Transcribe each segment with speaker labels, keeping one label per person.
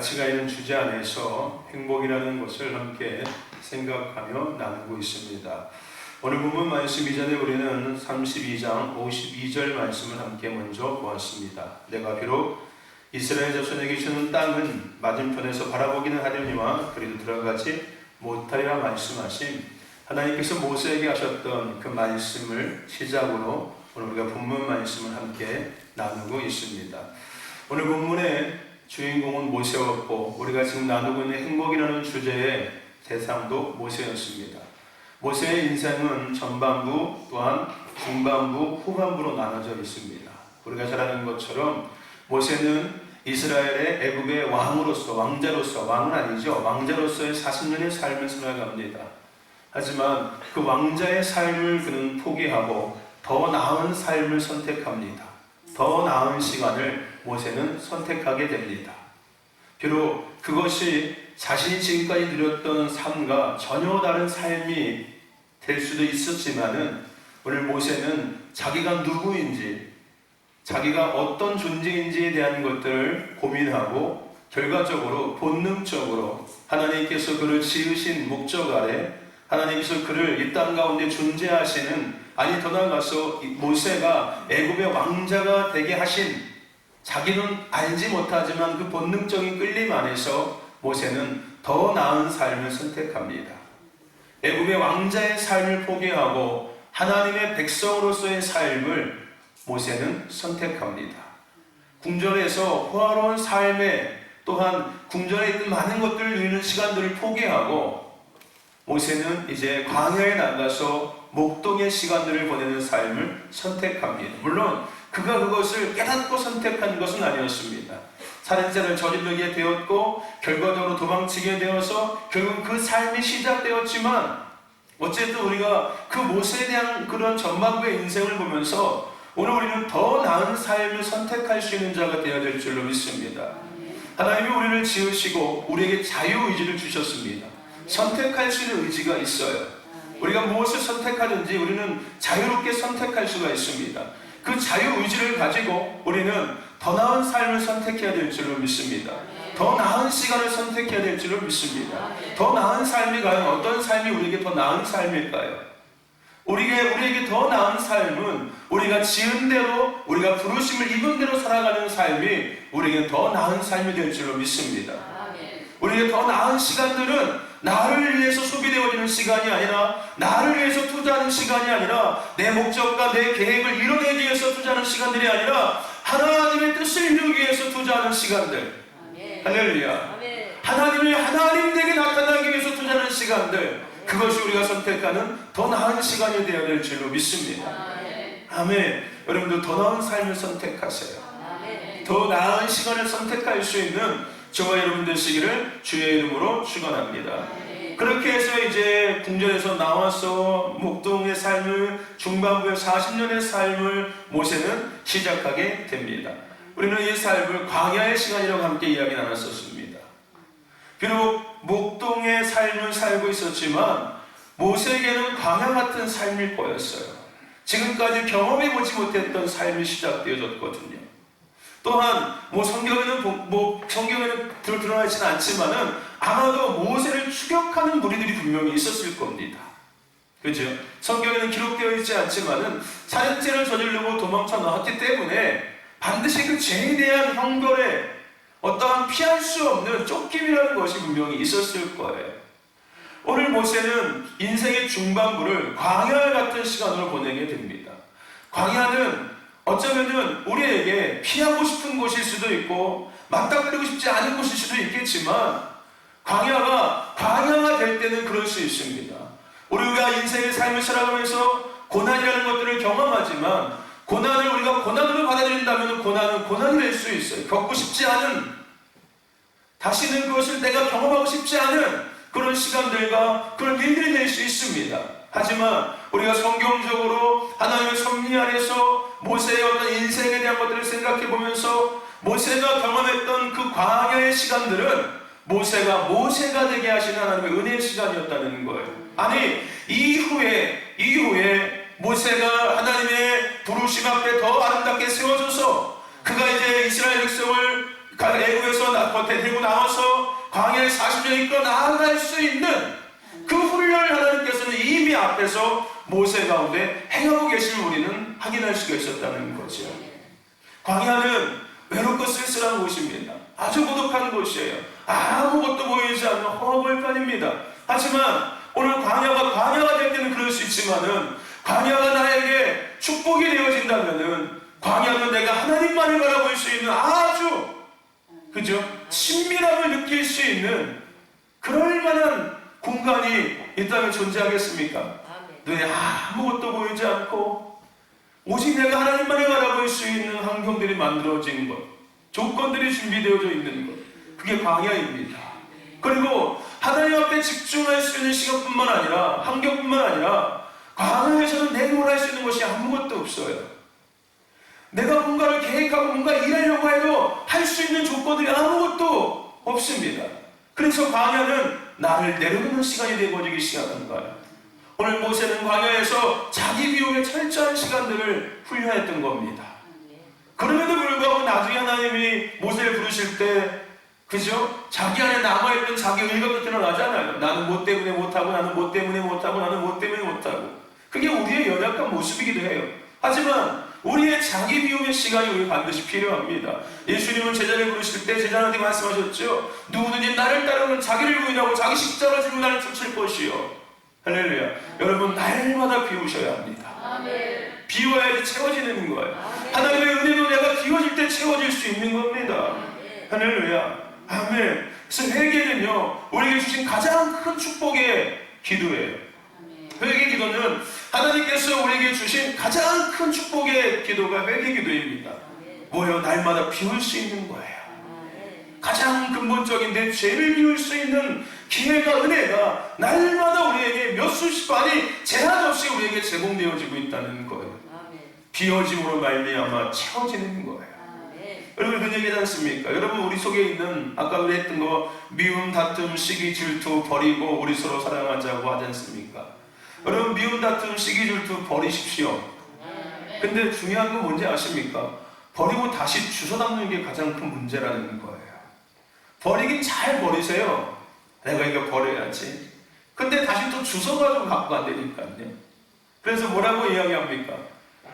Speaker 1: 가치가 있는 주제 안에서 행복이라는 것을 함께 생각하며 나누고 있습니다. 오늘 본문 말씀 이전에 우리는 32장 52절 말씀을 함께 먼저 보았습니다. 내가 비록 이스라엘 자손에게 주는 땅은 맞은편에서 바라보기는 하려니와 그리도 들어가지 못하리라 말씀하신 하나님께서 모세에게 하셨던 그 말씀을 시작으로 오늘 우리가 본문 말씀을 함께 나누고 있습니다. 오늘 본문의 주인공은 모세였고 우리가 지금 나누고 있는 행복이라는 주제의 대상도 모세였습니다. 모세의 인생은 전반부 또한 중반부 후반부로 나눠져 있습니다. 우리가 잘 아는 것처럼 모세는 이스라엘의 애굽의 왕으로서 왕은 아니죠. 왕자로서의 40년의 삶을 살아갑니다. 하지만 그 왕자의 삶을 그는 포기하고 더 나은 삶을 선택합니다. 더 나은 시간을 모세는 선택하게 됩니다. 비록 그것이 자신이 지금까지 누렸던 삶과 전혀 다른 삶이 될 수도 있었지만은 오늘 모세는 자기가 누구인지, 자기가 어떤 존재인지에 대한 것들을 고민하고 결과적으로 본능적으로 하나님께서 그를 지으신 목적 아래 하나님께서 그를 이 땅 가운데 존재하시는, 아니 더 나아가서 모세가 애굽의 왕자가 되게 하신, 자기는 알지 못하지만 그 본능적인 끌림 안에서 모세는 더 나은 삶을 선택합니다. 애굽의 왕자의 삶을 포기하고 하나님의 백성으로서의 삶을 모세는 선택합니다. 궁전에서 호화로운 삶에 또한 궁전에 있던 많은 것들을 누리는 시간들을 포기하고 모세는 이제 광야에 나가서 목동의 시간들을 보내는 삶을 선택합니다. 물론 그가 그것을 깨닫고 선택한 것은 아니었습니다. 살인죄를 저지르게 되었고 결과적으로 도망치게 되어서 결국 그 삶이 시작되었지만 어쨌든 우리가 그 모세에 대한 그런 전반부의 인생을 보면서 오늘 우리는 더 나은 삶을 선택할 수 있는 자가 되어야 될 줄로 믿습니다. 하나님이 우리를 지으시고 우리에게 자유의지를 주셨습니다. 선택할 수 있는 의지가 있어요. 우리가 무엇을 선택하든지 우리는 자유롭게 선택할 수가 있습니다. 그 자유의지를 가지고 우리는 더 나은 삶을 선택해야 될 줄로 믿습니다. 더 나은 시간을 선택해야 될 줄로 믿습니다. 더 나은 삶이 과연 어떤 삶이 우리에게 더 나은 삶일까요? 우리에게 더 나은 삶은 우리가 지은 대로, 우리가 부르심을 입은 대로 살아가는 삶이 우리에게 더 나은 삶이 될 줄로 믿습니다. 우리에게 더 나은 시간들은 나를 위해서 소비되어지는 시간이 아니라, 나를 위해서 투자하는 시간이 아니라, 내 목적과 내 계획을 이뤄내기 위해서 투자하는 시간들이 아니라 하나님의 뜻을 이루기 위해서 투자하는 시간들. 할렐루야. 하나님이 하나님에게 나타나기 위해서 투자하는 시간들, 그것이 우리가 선택하는 더 나은 시간이 되어야 될 줄로 믿습니다. 아멘. 여러분들 더 나은 삶을 선택하세요. 더 나은 시간을 선택할 수 있는 저와 여러분 되시기를 주의 이름으로 축원합니다. 그렇게 해서 이제 궁전에서 나와서 목동의 삶을, 중반부의 40년의 삶을 모세는 시작하게 됩니다. 우리는 이 삶을 광야의 시간이라고 함께 이야기 나눴었습니다. 비록 목동의 삶을 살고 있었지만 모세에게는 광야 같은 삶이 보였어요. 지금까지 경험해보지 못했던 삶이 시작되어졌거든요. 또한 성경에는 드러나 있지는 않지만은 아마도 모세를 추격하는 무리들이 분명히 있었을 겁니다. 그렇죠? 성경에는 기록되어 있지 않지만은 살인죄를 저지르고 도망쳐 나왔기 때문에 반드시 그 죄에 대한 형벌에 어떠한 피할 수 없는 쫓김이라는 것이 분명히 있었을 거예요. 오늘 모세는 인생의 중반부를 광야 같은 시간으로 보내게 됩니다. 광야는 어쩌면은 우리에게 피하고 싶은 곳일 수도 있고 맞닥뜨리고 싶지 않은 곳일 수도 있겠지만 광야가 될 때는 그럴 수 있습니다. 우리가 인생의 삶을 살아가면서 고난이라는 것들을 경험하지만 고난을 우리가 고난으로 받아들인다면 고난은 고난이 될 수 있어요. 겪고 싶지 않은, 다시는 그것을 내가 경험하고 싶지 않은 그런 시간들과 그런 일들이 될 수 있습니다. 하지만 우리가 성경적으로 하나님의 섭리 안에서 모세의 어떤 인생에 대한 것들을 생각해 보면서 모세가 경험했던 그 광야의 시간들은 모세가 되게 하시는 하나님의 은혜의 시간이었다는 거예요. 아니 이후에 모세가 하나님의 부르심 앞에 더 아름답게 세워져서 그가 이제 이스라엘 백성을 애굽에서 겉에 데리고 나와서 광야에 40년 이끌어 나아갈 수 있는 그 훈련을 하나님께서는 이미 앞에서 모세 가운데 행하고 계심을 우리는 확인할 수가 있었다는 거죠. 광야는 외롭고 쓸쓸한 곳입니다. 아주 고독한 곳이에요. 아무것도 보이지 않는 허벌판입니다. 하지만 오늘 광야가 될 때는 그럴 수 있지만은, 광야가 나에게 축복이 되어진다면은, 광야는 내가 하나님만을 바라볼 수 있는 아주, 그죠? 친밀함을 느낄 수 있는 그럴 만한 공간이 있다면 존재하겠습니까? 눈에 아무것도 보이지 않고 오직 내가 하나님만을 바라볼 수 있는 환경들이 만들어진 것, 조건들이 준비되어져 있는 것, 그게 광야입니다. 그리고 하나님 앞에 집중할 수 있는 시간뿐만 아니라, 환경뿐만 아니라, 광야에서는 내가 할 수 있는 것이 아무것도 없어요. 내가 뭔가를 계획하고 뭔가 일하려고 해도 할 수 있는 조건들이 아무것도 없습니다. 그래서 광야는 나를 내려놓는 시간이 되어버리기 시작한 거예요. 오늘 모세는 광야에서 자기 비움에 철저한 시간들을 훈련했던 겁니다. 그럼에도 불구하고 나중에 하나님이 모세를 부르실 때, 그죠? 자기 안에 남아있던 자기 의가 드러나잖아요. 나는 뭐 때문에 못하고, 나는 뭐 때문에 못하고, 나는 뭐 때문에 못하고. 그게 우리의 연약한 모습이기도 해요. 하지만 우리의 자기 비움의 시간이 우리 반드시 필요합니다. 예수님은 제자를 부르실 때 제자한테 말씀하셨죠. 누구든지 나를 따르면 자기를 부인하고 자기 십자가를 지고 나를 쫓을 것이요. 할렐루야. 여러분, 날마다 비우셔야 합니다.
Speaker 2: 아멘.
Speaker 1: 비워야지 채워지는 거예요.
Speaker 2: 아멘.
Speaker 1: 하나님의 은혜도 내가 비워질 때 채워질 수 있는 겁니다. 할렐루야. 아멘. 그래서 회개는요, 우리에게 주신 가장 큰 축복의 기도예요. 회개 기도는 하나님께서 우리에게 주신 가장 큰 축복의 기도가 회개 기도입니다. 뭐예요? 날마다 비울 수 있는 거예요. 가장 근본적인 내 죄를 비울 수 있는 기회가, 은혜가 날마다 우리에게 몇 수십 번이 제한 없이 우리에게 제공되어지고 있다는 거예요. 비워짐으로 말미암아 채워지는 거예요. 여러분, 그런 얘기하지 않습니까? 여러분, 우리 속에 있는, 아까 우리 했던 거, 미움, 다툼, 시기, 질투 버리고 우리 서로 사랑하자고 하지 않습니까? 여러분, 미움, 다툼, 시기, 질투 버리십시오. 근데 중요한 건 뭔지 아십니까? 버리고 다시 주워 담는 게 가장 큰 문제라는 거예요. 버리긴 잘 버리세요. 내가 이거 버려야지. 근데 다시 또 주워가지고 갖고 안 되니까요. 그래서 뭐라고 이야기합니까?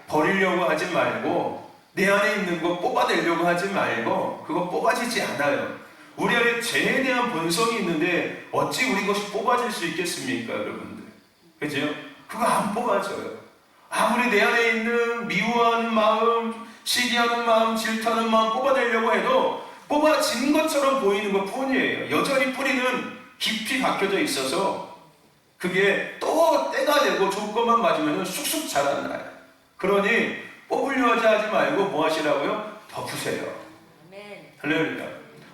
Speaker 1: 버리려고 하지 말고, 내 안에 있는 거 뽑아내려고 하지 말고, 그거 뽑아지지 않아요. 우리 안에 죄에 대한 본성이 있는데 어찌 우리 것이 뽑아질 수 있겠습니까, 여러분들? 그죠? 그거 안 뽑아져요. 아무리 내 안에 있는 미워하는 마음, 시기하는 마음, 질투하는 마음 뽑아내려고 해도 뽑아진 것처럼 보이는 것 뿐이에요. 여전히 뿌리는 깊이 박혀져 있어서 그게 또 때가 되고 조건만 맞으면 쑥쑥 자라나요. 그러니 뽑으려 하지 말고 뭐 하시라고요? 덮으세요. 할렐루야.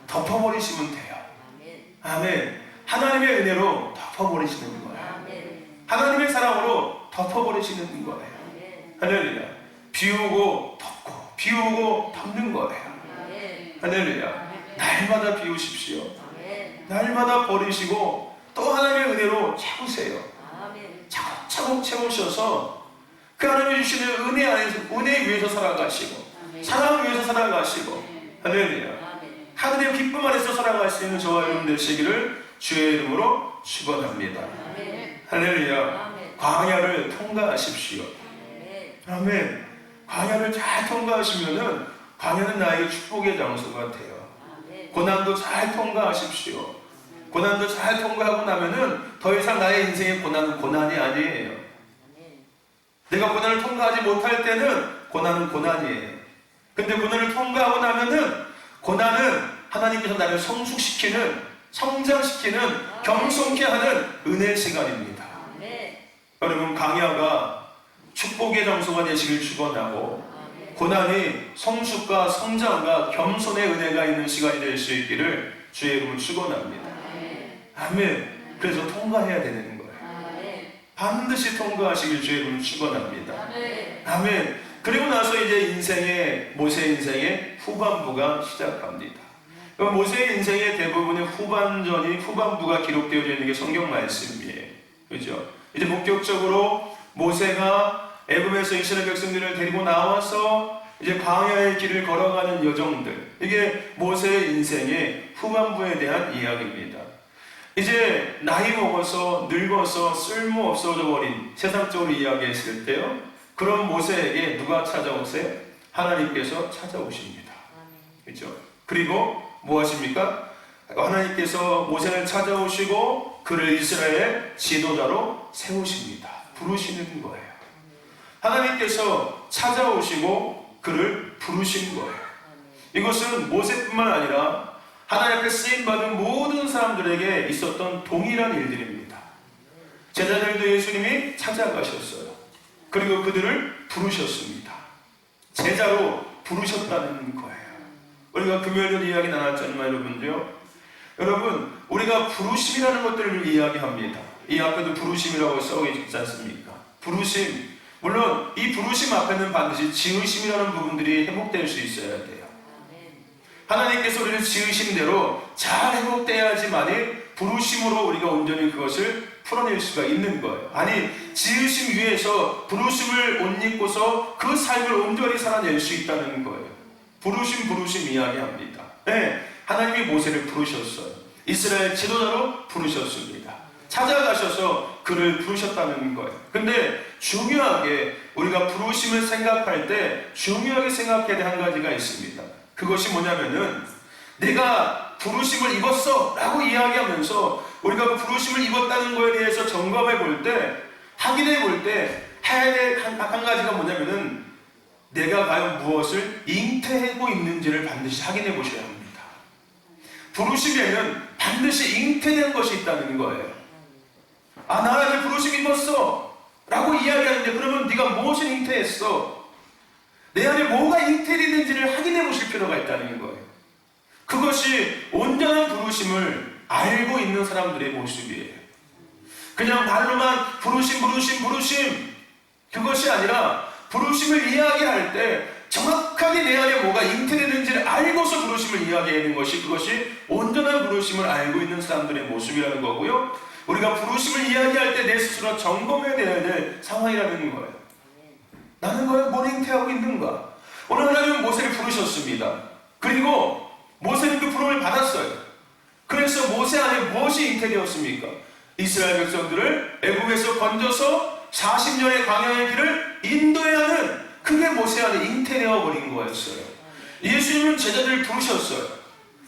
Speaker 1: 덮어버리시면 돼요. 아멘. 하나님의 은혜로 덮어버리시는 거예요. 하나님의 사랑으로 덮어버리시는 거예요. 할렐루야. 비우고 덮고, 비우고 덮는 거예요. 할렐루야. 날마다 비우십시오. 날마다 버리시고 또 하나님의 은혜로 채우세요. 차곡차곡 채우셔서 그 하나님이 주시는 은혜 안에서, 은혜 위에서 살아가시고, 사랑 위에서 살아가시고, 할렐루야. 하늘의 기쁨 안에서 살아갈 수 있는 저와 여러분 되시기를 주의 이름으로 축원합니다. 할렐루야. 광야를 통과하십시오. 아멘. 광야를 잘 통과하시면은 광야는 나에게 축복의 장소가 돼요. 고난도 잘 통과하십시오. 고난도 잘 통과하고 나면은 더 이상 나의 인생의 고난은 고난이 아니에요. 내가 고난을 통과하지 못할 때는 고난은 고난이에요. 근데 고난을 통과하고 나면은 고난은 하나님께서 나를 성숙시키는, 성장시키는, 겸손케 하는 은혜의 시간입니다. 여러분, 광야가 축복의 장소가 되시길 축원하고 고난이 성숙과 성장과 겸손의 은혜가 있는 시간이 될 수 있기를 주의 이름으로 축원합니다. 아멘. 그래서 통과해야 되는 거예요. 반드시 통과하시길 주의 이름으로 축원합니다. 아멘. 그리고 나서 이제 인생의, 모세 인생의 후반부가 시작합니다. 모세의 인생의 대부분의 후반부가 기록되어 있는 게 성경 말씀이에요. 그죠? 이제 본격적으로 모세가 애굽에서 이스라엘 백성들을 데리고 나와서 이제 광야의 길을 걸어가는 여정들, 이게 모세의 인생의 후반부에 대한 이야기입니다. 이제 나이 먹어서 늙어서 쓸모 없어져 버린, 세상적으로 이야기했을 때요, 그런 모세에게 누가 찾아오세요? 하나님께서 찾아오십니다. 그렇죠? 그리고 뭐 하십니까? 하나님께서 모세를 찾아오시고 그를 이스라엘의 지도자로 세우십니다. 부르시는 거예요. 하나님께서 찾아오시고 그를 부르신 거예요. 이것은 모세뿐만 아니라 하나님 앞에 쓰임받은 모든 사람들에게 있었던 동일한 일들입니다. 제자들도 예수님이 찾아가셨어요. 그리고 그들을 부르셨습니다. 제자로 부르셨다는 거예요. 우리가 금요일 이야기 나눴잖아요, 여러분들요. 여러분, 우리가 부르심이라는 것들을 이야기합니다. 이 앞에도 부르심이라고 써 있지 않습니까? 부르심. 물론 이 부르심 앞에는 반드시 지으심이라는 부분들이 회복될 수 있어야 돼요. 하나님께서 우리를 지으신 대로 잘 회복돼야지만이 부르심으로 우리가 온전히 그것을 풀어낼 수가 있는 거예요. 아니, 지으심 위에서 부르심을 옷 입고서 그 삶을 온전히 살아낼 수 있다는 거예요. 부르심 이야기합니다. 네, 하나님이 모세를 부르셨어요. 이스라엘 지도자로 부르셨습니다. 찾아가셔서 그를 부르셨다는 거예요. 근데 중요하게 우리가 부르심을 생각할 때 중요하게 생각해야 될 한 가지가 있습니다. 그것이 뭐냐면은 내가 부르심을 입었어 라고 이야기하면서 우리가 그 부르심을 입었다는 거에 대해서 점검해 볼 때, 확인해 볼 때 해야 될 한 가지가 뭐냐면은 내가 과연 무엇을 잉태하고 있는지를 반드시 확인해 보셔야 합니다. 부르심에는 반드시 잉태된 것이 있다는 거예요. 아, 나 이제 부르심 입었어 라고 이야기하는데, 그러면 네가 무엇을 잉태했어? 내 안에 뭐가 잉태되는지를 확인해 보실 필요가 있다는 거예요. 그것이 온전한 부르심을 알고 있는 사람들의 모습이에요. 그냥 말로만 부르심 그것이 아니라 부르심을 이야기할 때 정확하게 내 안에 뭐가 잉태되는지를 알고서 부르심을 이야기하는 것이, 그것이 온전한 부르심을 알고 있는 사람들의 모습이라는 거고요. 우리가 부르심을 이야기할 때 내 스스로 점검해야 될 상황이라는 거예요. 나는 과연 뭘 잉태하고 있는가? 오늘 하나님은 모세를 부르셨습니다. 그리고 모세는 그 부름을 받았어요. 그래서 모세 안에 무엇이 잉태되었습니까? 이스라엘 백성들을 애국에서 건져서 40년의 광야의 길을 인도해야 하는, 그게 모세 안에 잉태되어 버린 거였어요. 예수님은 제자들을 부르셨어요.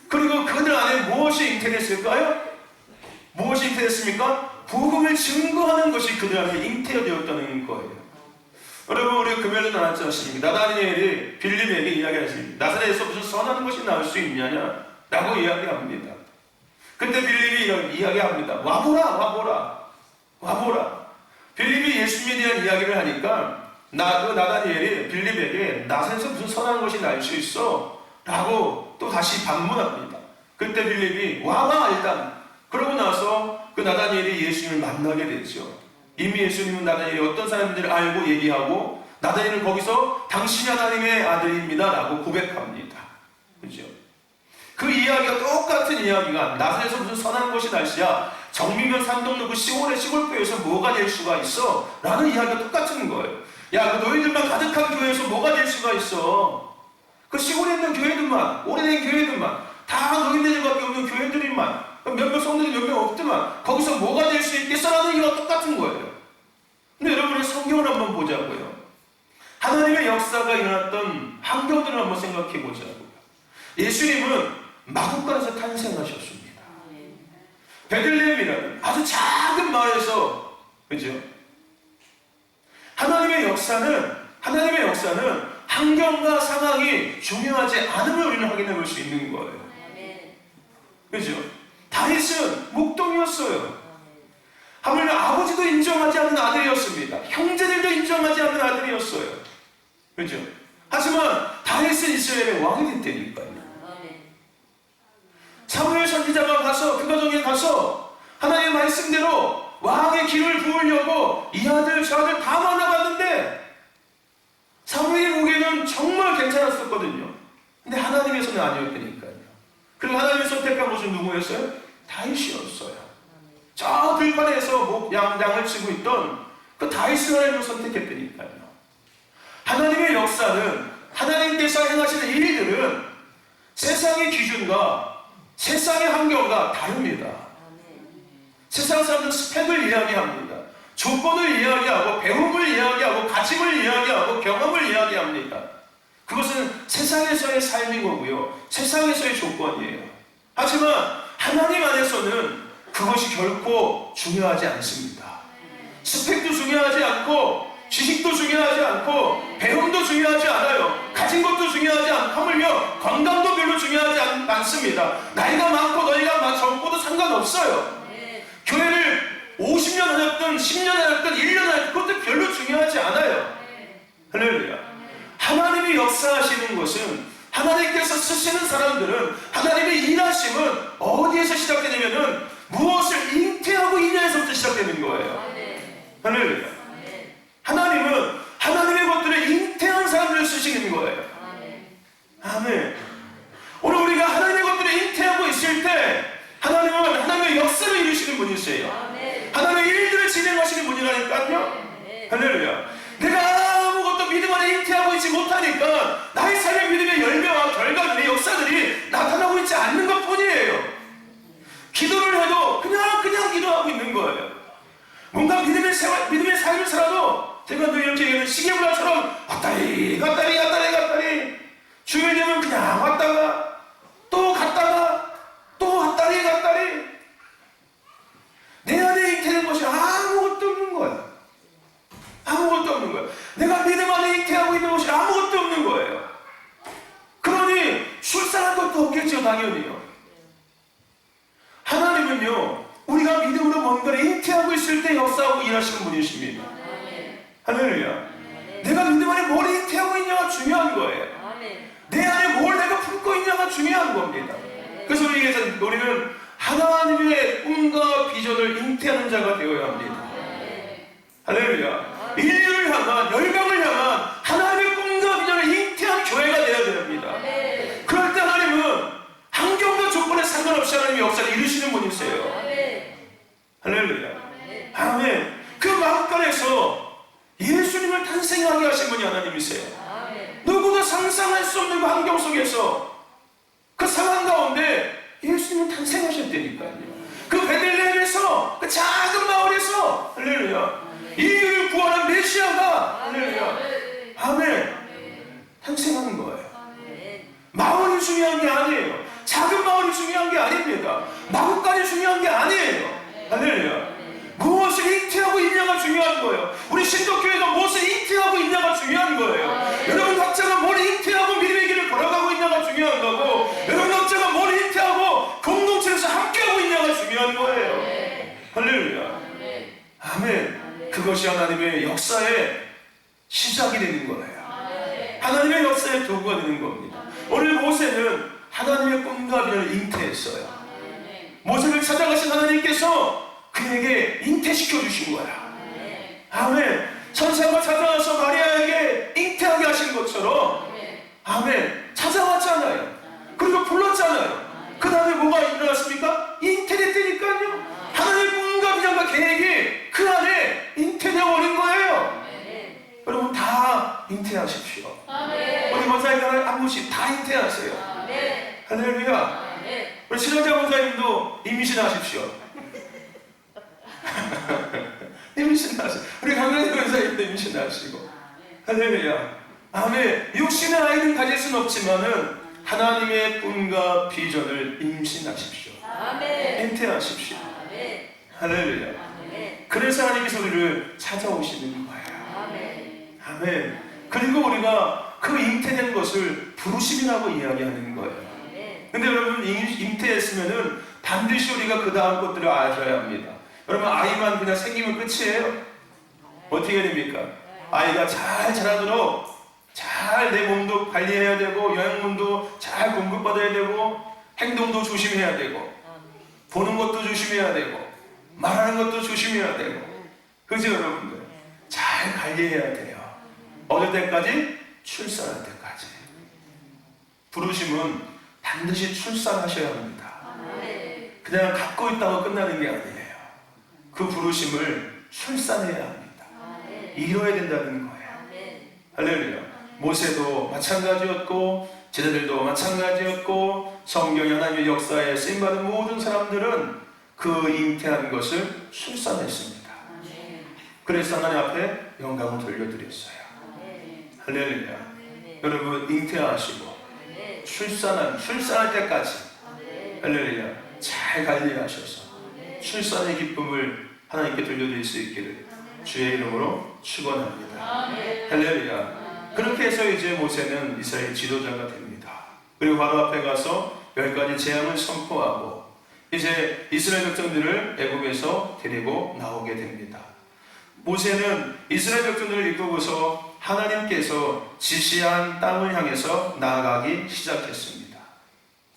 Speaker 1: 그리고 그들 안에 무엇이 잉태됐을까요? 무엇이 잉태됐습니까? 복음을 증거하는 것이 그들 안에 잉태되었다는 거예요. 여러분, 우리가 금요일에 나눴지 않습니까? 나다니엘이 빌립에게 이야기하십니다. 나사렛에서 무슨 선한 것이 나올 수 있냐냐? 라고 이야기합니다. 그때 빌립이 이런 이야기합니다. 와보라. 빌립이 예수님에 대한 이야기를 하니까 나다니엘이 빌립에게 나사렛에서 무슨 선한 것이 날 수 있어? 라고 또 다시 반문합니다. 그때 빌립이 와봐 일단. 그러고 나서 그 나다니엘이 예수님을 만나게 되죠. 이미 예수님은 나다니엘이 어떤 사람들을 알고 얘기하고, 나다니엘은 거기서 당신이 하나님의 아들입니다 라고 고백합니다. 그죠? 그 이야기가 똑같은 이야기가, 나사렛에서 무슨 선한 것이 날씨야, 정미면 산동로 그 시골의 시골교회에서 뭐가 될 수가 있어? 라는 이야기가 똑같은 거예요. 야, 그 너희들만 가득한 교회에서 뭐가 될 수가 있어? 그 시골에 있는 교회들만, 오래된 교회들만, 다 너희들밖에 없는 교회들만, 몇몇 성도들이 몇 명 없더만 거기서 뭐가 될 수 있겠어라는 이유가 똑같은 거예요. 근데 여러분의 성경을 한번 보자고요. 하나님의 역사가 일어났던 환경들을 한번 생각해 보자고요. 예수님은 마구간에서 탄생하셨습니다. 베들레헴이라는 아주 작은 마을에서, 그죠? 하나님의 역사는 환경과 상황이 중요하지 않음을 우리는 확인해 볼 수 있는 거예요. 그죠? 다윗은 목동이었어요. 하물며 아버지도 인정하지 않는 아들이었습니다. 형제들도 인정하지 않는 아들이었어요. 그죠? 하지만 다윗은 이스라엘의 왕이 됐다니까요. 사무엘 선지자가 가서, 그 가정에 가서 하나님의 말씀대로 왕의 기름을 부으려고 이 아들 저 아들 다 만나봤는데 사무엘이 보기에는 정말 괜찮았었거든요. 근데 하나님의 손은 아니었다니까요. 그리고 하나님의 선택한 것은 누구였어요? 다윗이었어요. 저 들판에서 양을 치고 있던 그 다윗을 하나님을 선택했다니까요. 하나님의 역사는 하나님께서 행하시는 일들은 세상의 기준과 세상의 환경과 다릅니다. 세상 사람들은 스펙을 이야기합니다. 조건을 이야기하고 배움을 이야기하고 가짐을 이야기하고 경험을 이야기합니다. 그것은 세상에서의 삶인 거고요. 세상에서의 조건이에요. 하지만 하나님 안에서는 그것이 결코 중요하지 않습니다. 스펙도 중요하지 않고 지식도 중요하지 않고 배움도 중요하지 않아요. 가진 것도 중요하지 않고 하물며 건강도 별로 중요하지 않습니다. 나이가 많고 나이가 적고도 상관없어요. 교회를 50년 하셨든 10년 하셨든 1년 하셨든 그것도 별로 중요하지 않아요. 할렐루야. 하나님이 역사하시는 것은, 하나님께서 쓰시는 사람들은, 하나님의 일하심은 어디에서 시작되냐면은 무엇을 잉태하고 있냐에서부터 시작되는 거예요. 할렐루야. 하나님은 하나님의 것들을 잉태한 사람들을 쓰시는 거예요. 아멘. 오늘 우리가 하나님의 것들을 잉태하고 있을 때 하나님은 하나님의 역사를 이루시는 분이세요. 하나님의 일들을 진행하시는 분이라니까요. 할렐루야. 내가 아무것도 믿음 안에 잉태하고 있지 못하니까 나의 삶의 믿음의 열매와 결과들이, 역사들이 나타나고 있지 않는 것 뿐이에요. 기도를 해도 그냥 기도하고 있는 거예요. 뭔가 믿음의 삶을 살아도 제가 늘 이렇게 얘기하는 시계문화처럼 왔다리 주일 되면 그냥 왔다가 또 갔다가 또 왔다리 내 안에 잉태된 것이 아무것도 없는 거야. 아무것도 없는 거야. 내가 믿음 안에 잉태하고 있는 것이 아무것도 없는 거예요. 그러니 출산할 것도 없겠죠, 당연히요. 하나님은요, 우리가 믿음으로 뭔가를 잉태하고 있을 때 역사하고 일하시는 분이십니다. 할렐루야. 내가 믿음 안에 뭘 잉태하고 있냐가 중요한 거예요. 내 안에 뭘 내가 품고 있냐가 중요한 겁니다. 그래서 우리는 하나님의 꿈과 비전을 잉태하는 자가 되어야 합니다. 할렐루야. 인류를 향한, 열방을 향한 하나님의 꿈과 비전을 잉태한 교회가 되어야 됩니다. 그럴 때 하나님은 환경과 조건에 상관없이 하나님의 역사를 이루시는 분이세요. 할렐루야. 아멘. 그 마음간에서 예수님을 탄생하게 하신 분이 하나님이세요. 누구도 상상할 수 없는 그 환경 속에서, 그 상황 가운데 예수님은 탄생하셨다니까요. 그 베들레헴에서, 그 작은 마을에서, 할렐루야, 인류를 구하는 메시아가, 할렐루야, 아멘, 탄생하는 거예요. 마을이 중요한 게 아니에요. 작은 마을이 중요한 게 아닙니다. 마구간이 중요한 게 아니에요. 할렐루야. 무엇을 잉태하고 있냐가 중요한 거예요. 우리 신도교회가 무엇을 잉태하고 있냐가 중요한 거예요. 여러분 각자가 뭘 잉태하고 믿음의 길을 걸어가고 있냐가 중요한 거고, 여러분 각자가 뭘 잉태하고 공동체에서 함께하고 있냐가 중요한 거예요. 할렐루야. 아멘. 그것이 하나님의 역사의 시작이 되는 거예요. 하나님의 역사의 도구가 되는 겁니다. 오늘 모세는 하나님의 꿈과 비전을 잉태했어요. 모세를 찾아가신 하나님께서 그에게 잉태시켜 주신 거야. 아멘. 천사가 찾아와서 마리아에게 잉태하게 하신 것처럼, 아멘, 찾아왔잖아요. 그리고 불렀잖아요. 그 다음에 뭐가 일어났습니까? 잉태됐다니까요. 하나님의 꿈과 비전과 계획이 그 안에 잉태되어 버린 거예요. 여러분 다 잉태하십시오. 우리 원사님 한 분씩 다 잉태하세요. 할렐루야. 우리 신원자 원사님도 임신하십시오. 임신하시고, 우리 강남대 원사님도 임신하시고, 할렐루야. 아멘. 육신의 아이는 가질 수는 없지만은 하나님의 꿈과 비전을 임신하십시오. 잉태하십시오. 할렐루야. 그래서 하나님께서 우리를 찾아오시는 거예요. 아멘. 그리고 우리가 그 잉태된 것을 부르심이라고 이야기하는 거예요. 근데 여러분, 잉태했으면은 반드시 우리가 그 다음 것들을 아셔야 합니다. 여러분, 아이만 그냥 생기면 끝이에요? 어떻게 해야 됩니까? 아이가 잘 자라도록 잘 내 몸도 관리해야 되고, 영양분도 잘 공급받아야 되고, 행동도 조심해야 되고, 보는 것도 조심해야 되고, 말하는 것도 조심해야 되고, 그죠 여러분들? 잘 관리해야 돼요. 어느 때까지? 출산할 때까지. 부르심은 반드시 출산하셔야 합니다. 그냥 갖고 있다고 끝나는 게 아니에요. 그 부르심을 출산해야 합니다. 이뤄야 된다는 거예요. 할렐루야. 모세도 마찬가지였고 제자들도 마찬가지였고 성경의 하나님의 역사에 쓰임받은 모든 사람들은 그 잉태한 것을 출산했습니다. 그래서 하나님 앞에 영광을 돌려드렸어요. 할렐루야. 여러분 잉태하시고 출산할 때까지 할렐루야 잘 관리하셔서 출산의 기쁨을 하나님께 돌려드릴 수 있기를 주의 이름으로 축원합니다. 할렐루야. 그렇게 해서 이제 모세는 이스라엘 지도자가 됩니다. 그리고 바로 앞에 가서 10가지 재앙을 선포하고 이제 이스라엘 백성들을 애굽에서 데리고 나오게 됩니다. 모세는 이스라엘 백성들을 이끌고서 하나님께서 지시한 땅을 향해서 나아가기 시작했습니다.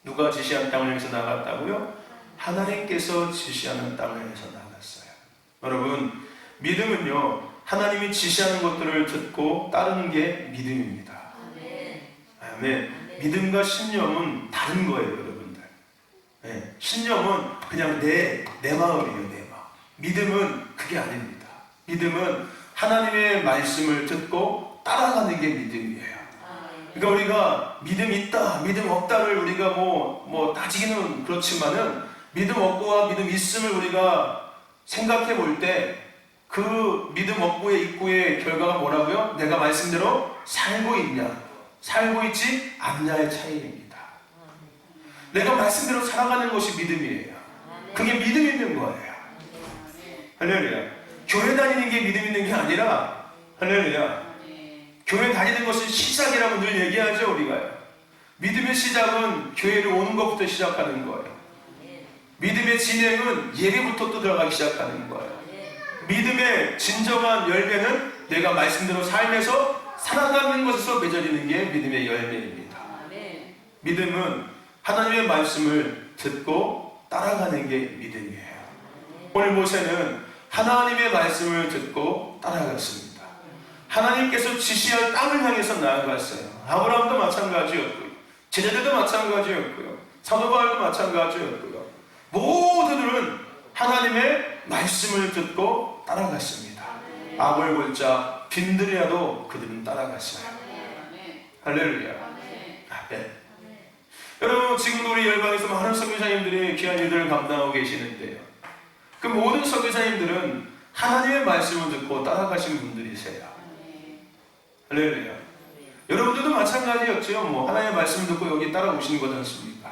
Speaker 1: 누가 지시한 땅을 향해서 나아갔다고요? 하나님께서 지시하는 땅을 향해서 나아갔어요. 여러분, 믿음은요, 하나님이 지시하는 것들을 듣고 따르는 게 믿음입니다. 아멘. 믿음과 신념은 다른 거예요, 여러분들. 네, 신념은 그냥 내 마음이에요, 내 마음. 믿음은 그게 아닙니다. 믿음은 하나님의 말씀을 듣고 따라가는 게 믿음이에요. 그러니까 우리가 믿음 있다, 믿음 없다를 우리가 뭐 따지기는 그렇지만은 믿음 없고와 믿음 있음을 우리가 생각해 볼 때 그 믿음 없고의 있고의 결과가 뭐라고요? 내가 말씀대로 살고 있냐, 살고 있지 않냐의 차이입니다. 내가 말씀대로 살아가는 것이 믿음이에요. 그게 믿음 있는 거예요. 할렐루야. 교회 다니는 게 믿음 있는 게 아니라 할렐루야. 교회 다니는 것은 시작이라고 늘 얘기하죠, 우리가요. 믿음의 시작은 교회를 오는 것부터 시작하는 거예요. 믿음의 진행은 예배부터 또 들어가기 시작하는 거예요. 믿음의 진정한 열매는 내가 말씀대로 삶에서 살아가는 것에서 맺어지는 게 믿음의 열매입니다. 믿음은 하나님의 말씀을 듣고 따라가는 게 믿음이에요. 오늘 모세는 하나님의 말씀을 듣고 따라갔습니다. 하나님께서 지시할 땅을 향해서 나아갔어요. 아브라함도 마찬가지였고요. 제자들도 마찬가지였고요. 사도 바울도 마찬가지였고요. 모두들은 하나님의 말씀을 듣고 따라갔습니다. 악을 골자 빈들이라도 그들은 따라갔어요. 할렐루야. 아멘. 여러분, 지금도 우리 열방에서 많은 선교사님들이 귀한 일들을 감당하고 계시는데요. 그 모든 선교사님들은 하나님의 말씀을 듣고 따라가신 분들이세요. 할렐루야. 여러분들도 마찬가지였죠. 하나님의 말씀을 듣고 여기 따라오시는 거지 않습니까?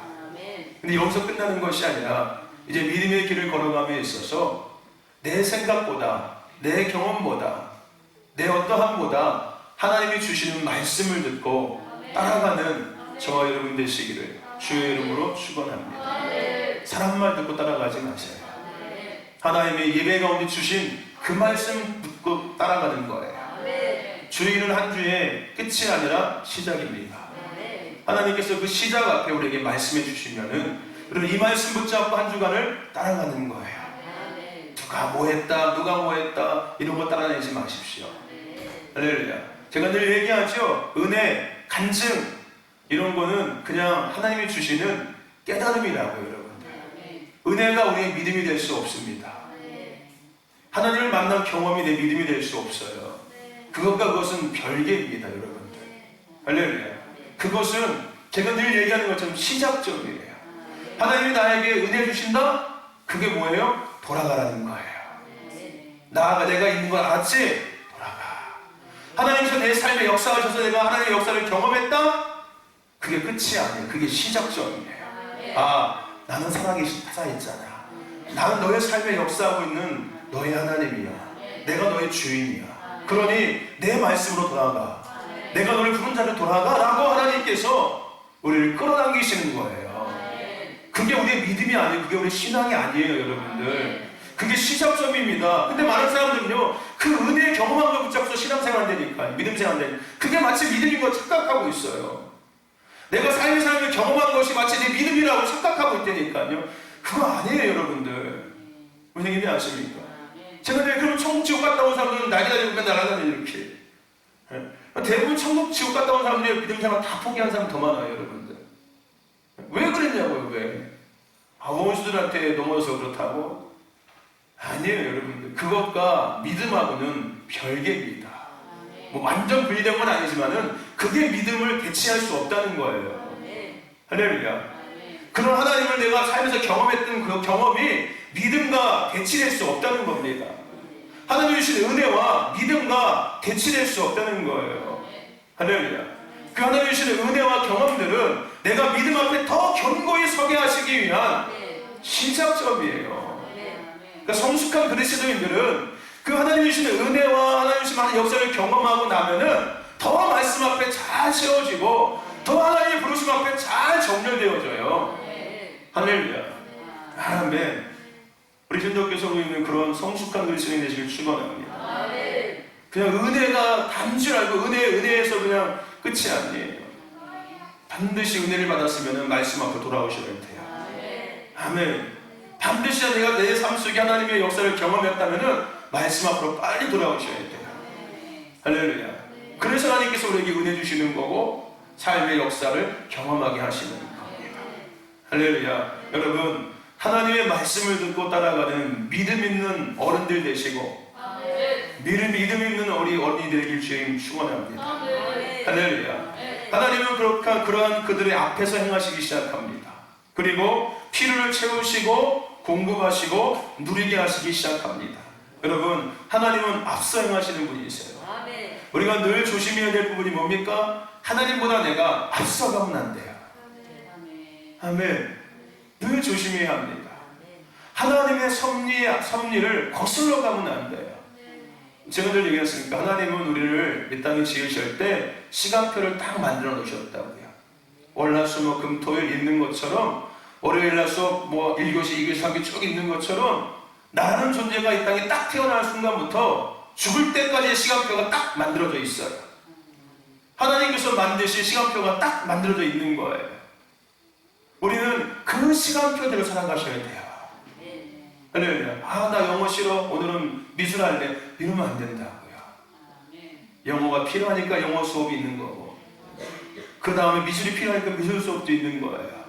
Speaker 1: 근데 여기서 끝나는 것이 아니라 이제 믿음의 길을 걸어감에 있어서 내 생각보다, 내 경험보다, 내 어떠함보다 하나님이 주시는 말씀을 듣고 따라가는 저와 여러분 되시기를 주의 이름으로 축원합니다. 사람 말 듣고 따라가지 마세요. 하나님의 예배 가운데 주신 그 말씀 듣고 따라가는 거예요. 주일은 한 주의 끝이 아니라 시작입니다. 하나님께서 그 시작 앞에 우리에게 말씀해 주시면은 여러분 이 말씀 붙잡고 한 주간을 따라가는 거예요. 누가 뭐 했다 이런 거 따라다니지 마십시오. 할렐루야. 제가 늘 얘기하죠. 은혜, 간증 이런 거는 그냥 하나님이 주시는 깨달음이라고요, 여러분들. 은혜가 우리의 믿음이 될 수 없습니다. 하나님을 만난 경험이 내 믿음이 될 수 없어요. 그것은 별개입니다, 여러분들. 할렐루야. 그것은 제가 늘 얘기하는 것처럼 시작점이에요. 하나님이 나에게 은혜 주신다? 그게 뭐예요? 돌아가라는 거예요. 내가 있는 걸 알았지? 돌아가. 하나님께서 내 삶에 역사하셔서 내가 하나님의 역사를 경험했다? 그게 끝이 아니에요. 그게 시작점이에요. 나는 살아있잖아. 나는 너의 삶에 역사하고 있는 너의 하나님이야. 내가 너의 주인이야. 그러니 내 말씀으로 돌아가. 내가 너를 부른 자로 돌아가 라고 하나님께서 우리를 끌어당기시는 거예요. 그게 우리의 믿음이 아니에요. 그게 우리의 신앙이 아니에요, 여러분들. 그게 시작점입니다. 근데 많은 사람들은요, 그 은혜의 경험한 걸 붙잡고서 신앙생활 되니까, 믿음생활 되니까, 그게 마치 믿음인 걸 착각하고 있어요. 내가 삶의 삶을 경험한 것이 마치 내 믿음이라고 착각하고 있다니까요. 그거 아니에요, 여러분들. 무슨 얘기 아십니까? 제가 그럼 천국 지옥 갔다 온 사람들은 날개 달리고 맨날 날아다니는 이렇게. 대부분 천국 지옥 갔다 온 사람들이 믿음생활 다 포기한 사람 더 많아요, 여러분들. 왜 그랬냐고요, 왜? 원수들한테 넘어져서 그렇다고? 아니에요, 여러분들. 그것과 믿음하고는 별개입니다. 뭐 완전 분리된 건 아니지만은 그게 믿음을 대체할 수 없다는 거예요. 할렐루야. 그런 하나님을 내가 살면서 경험했던 그 경험이 믿음과 대치될 수 없다는 겁니다. 하나님이 주신 은혜와 믿음과 대치될 수 없다는 거예요. 할렐루야. 그 하나님이 주신 은혜와 경험들은 내가 믿음 앞에 더 견고히 서게 하시기 위한 시작점이에요. 그러니까 성숙한 그리스도인들은 그 하나님이 주신 은혜와 하나님이 주신 많은 역사를 경험하고 나면은 더 말씀 앞에 잘 세워지고 더 하나님의 부르심 앞에 잘 정렬되어져요. 할렐루야. 아멘. 우리 전도교회에서 있는 그런 성숙한 그리스도인 되시길 축원합니다. 그냥 은혜가 단줄 알고 은혜에서 그냥 끝이 아니에요. 반드시 은혜를 받았으면 말씀 앞으로 돌아오셔야 돼요. 아멘. 반드시 내가 내 삶 속에 하나님의 역사를 경험했다면 말씀 앞으로 빨리 돌아오셔야 돼요. 할렐루야. 그래서 하나님께서 우리에게 은혜 주시는 거고 삶의 역사를 경험하게 하시는 겁니다. 할렐루야. 여러분, 하나님의 말씀을 듣고 따라가는 믿음 있는 어른들 되시고 믿음 있는 어린이 되길 주님 축원합니다. 할렐루야. 하나님은 그러한 그들의 앞에서 행하시기 시작합니다. 그리고 필요를 채우시고 공급하시고 누리게 하시기 시작합니다. 여러분, 하나님은 앞서 행하시는 분이세요. 우리가 늘 조심해야 될 부분이 뭡니까? 하나님보다 내가 앞서가면 안 돼요. 아멘. 늘 조심해야 합니다. 하나님의 섭리를 거슬러 가면 안 돼요. 제가 늘 얘기했으니까 하나님은 우리를 이 땅에 지으실 때 시간표를 딱 만들어 놓으셨다고요. 월화수목 금토일 있는 것처럼 월요일 날 수업 1교시 2교시 3교시 쭉 있는 것처럼 나라는 존재가 이 땅에 딱 태어난 순간부터 죽을 때까지의 시간표가 딱 만들어져 있어요. 하나님께서 만드신 시간표가 딱 만들어져 있는 거예요. 우리는 그 시간표대로 살아가셔야 돼요. 할렐루야. 나 영어 싫어. 오늘은 미술 할래. 이러면 안 된다고요. 영어가 필요하니까 영어 수업이 있는 거고 그 다음에 미술이 필요하니까 미술 수업도 있는 거예요.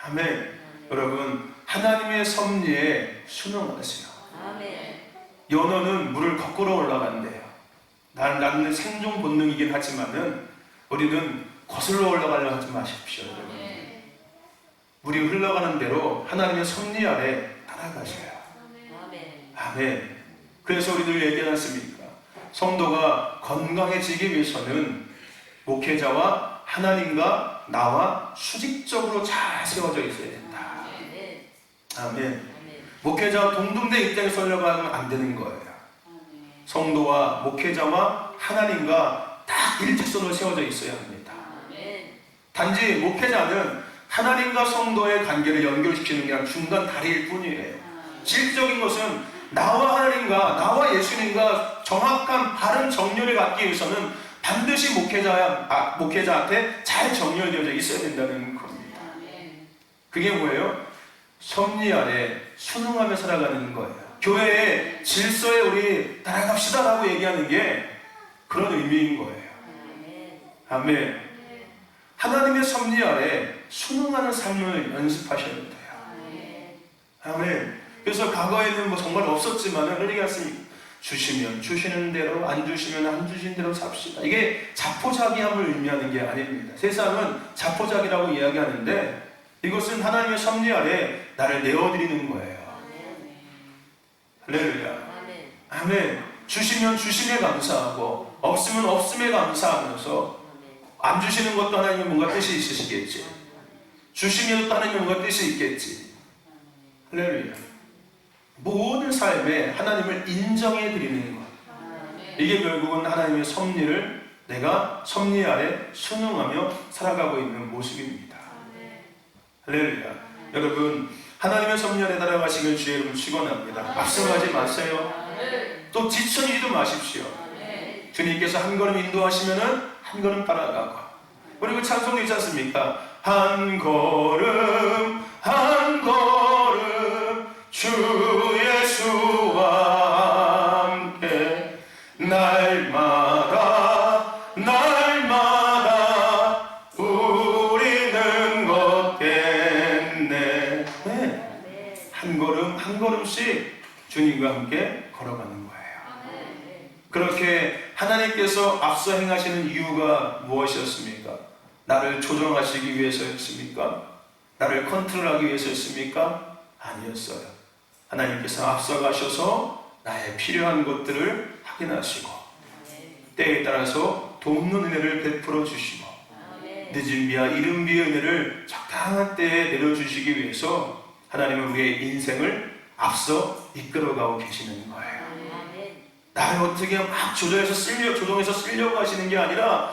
Speaker 1: 아멘. 여러분, 하나님의 섭리에 순응하세요. 연어는 물을 거꾸로 올라간대요. 나는 생존 본능이긴 하지만은 우리는 거슬러 올라가려고 하지 마십시오. 물이 흘러가는 대로 하나님의 섭리 아래 따라가셔요. 아멘. 그래서 우리들 얘기하지 않습니까? 성도가 건강해지기 위해서는 목회자와 하나님과 나와 수직적으로 잘 세워져 있어야 된다. 아멘. 목회자와 동등된 입장에서 올라가면 안 되는 거예요. 성도와 목회자와 하나님과 딱 일직선으로 세워져 있어야 합니다. 단지 목회자는 하나님과 성도의 관계를 연결시키는 게 아니라 중간 다리일 뿐이에요. 실질적인 것은 나와 하나님과 나와 예수님과 정확한 바른 정렬을 갖기 위해서는 반드시 목회자한테 잘 정렬되어져 있어야 된다는 겁니다. 그게 뭐예요? 섭리 아래 순응하며 살아가는 거예요. 교회의 질서에 우리 따라갑시다라고 얘기하는 게 그런 의미인 거예요. 아멘. 하나님의 섭리 아래 순응하는 삶을 연습하셔야 돼요. 아멘. 그래서 과거에는 정말 없었지만 그러지 않습니까? 주시면 주시는 대로, 안 주시면 안 주신 대로 삽시다. 이게 자포자기함을 의미하는 게 아닙니다. 세상은 자포자기라고 이야기하는데 이것은 하나님의 섭리 아래 나를 내어드리는 거예요. 할렐루야. 아멘. 주시면 주심에 감사하고 없으면 없음에 감사하면서 안 주시는 것도 하나님은 뭔가 뜻이 있으시겠지. 주시면 또 하나님은 뭔가 뜻이 있겠지. 할렐루야. 모든 삶에 하나님을 인정해 드리는 것. 이게 결국은 하나님의 섭리를 내가 섭리 아래 순응하며 살아가고 있는 모습입니다. 할렐루야. 여러분, 하나님의 섭리 아래 따라가시길 주의 이름으로 축원합니다. 앞서가지 마세요. 또 지쳐지지도 마십시오. 주님께서 한 걸음 인도하시면은 한 걸음 따라가고. 우리 그 찬송도 있지 않습니까? 한 걸음 한 걸음 주 예수와 함께 날마다 우리는 걷겠네. 한 걸음 한 걸음씩 주님과 함께 걸어가는 거예요. 그렇게 하나님께서 앞서 행하시는 이유가 무엇이었습니까? 나를 조정하시기 위해서였습니까? 나를 컨트롤하기 위해서였습니까? 아니었어요. 하나님께서 앞서가셔서 나의 필요한 것들을 확인하시고 때에 따라서 돕는 은혜를 베풀어 주시고 늦은 비와 이른 비의 은혜를 적당한 때에 내려주시기 위해서 하나님은 우리의 인생을 앞서 이끌어가고 계시는 거예요. 나를 어떻게 막 조정해서 쓰려고 하시는 게 아니라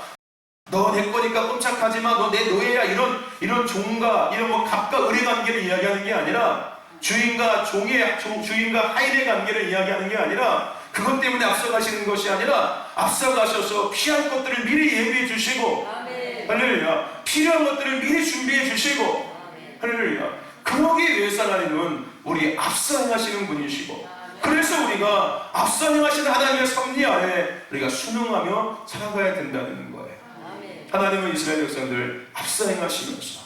Speaker 1: 너 내 거니까 꼼짝하지 마, 너 내 노예야, 이런 종과 이런 뭐 갑과 을의 관계를 이야기하는 게 아니라 주인과 주인과 하인의 관계를 이야기하는 게 아니라 그것 때문에 앞서가시는 것이 아니라 앞서가셔서 피할 것들을 미리 예비해 주시고 할렐루야, 필요한 것들을 미리 준비해 주시고 할렐루야, 그러기 위해서 하나님은 우리 앞서 행하시는 분이시고 그래서 우리가 앞서 행하시는 하나님의 섭리 아래 우리가 순응하며 살아가야 된다는 거예요. 하나님은 이스라엘 백성들 앞서 행하시면서